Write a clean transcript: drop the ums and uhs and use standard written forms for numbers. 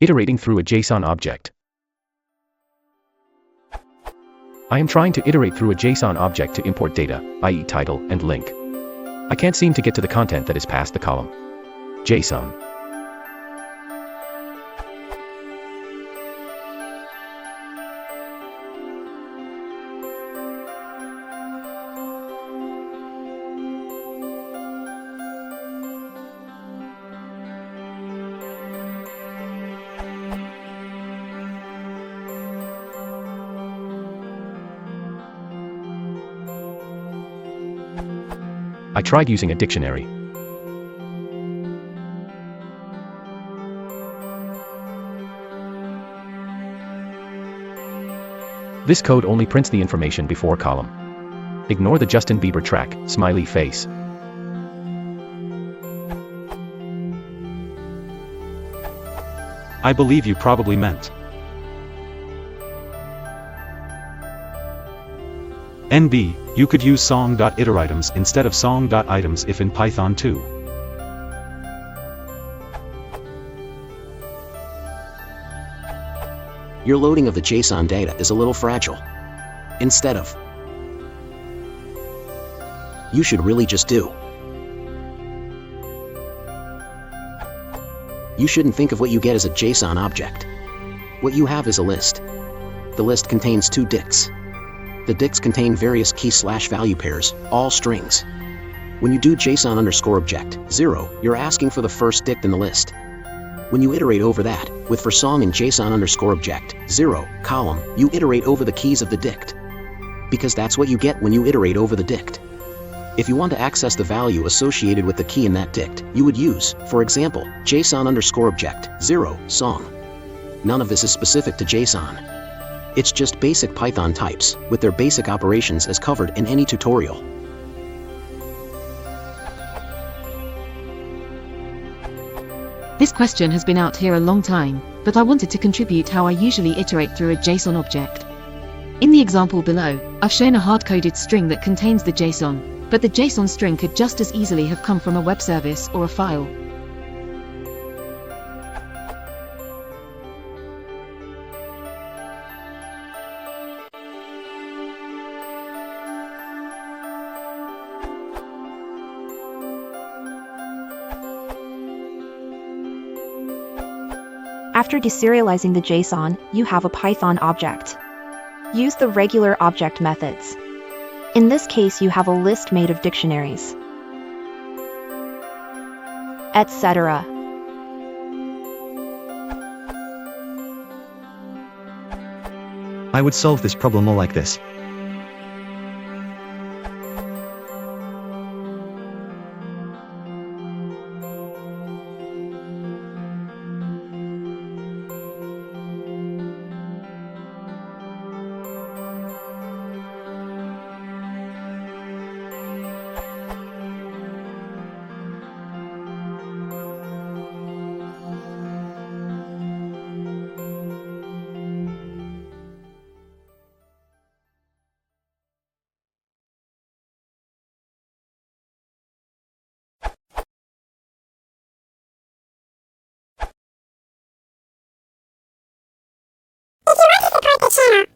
Iterating through a JSON object. I am trying to iterate through a JSON object to import data, i.e. title and link. I can't seem to get to the content that is past the column. JSON. I tried using a dictionary. This code only prints the information before column. Ignore the Justin Bieber track, smiley face. I believe you probably meant NB, you could use song.iteritems instead of song.items if in Python 2. Your loading of the JSON data is a little fragile. Instead of, you should really just do. You shouldn't think of what you get as a JSON object. What you have is a list. The list contains two dicts. The dicts contain various key/value pairs, all strings. When you do JSON_object 0, you're asking for the first dict in the list. When you iterate over that, with for song in JSON_object 0 column, you iterate over the keys of the dict. Because that's what you get when you iterate over the dict. If you want to access the value associated with the key in that dict, you would use, for example, JSON_object 0 song. None of this is specific to JSON. It's just basic Python types, with their basic operations as covered in any tutorial. This question has been out here a long time, but I wanted to contribute how I usually iterate through a JSON object. In the example below, I've shown a hard-coded string that contains the JSON, but the JSON string could just as easily have come from a web service or a file. After deserializing the JSON, you have a Python object. Use the regular object methods. In this case, you have a list made of dictionaries, etc. I would solve this problem more like this. If you want to support the channel,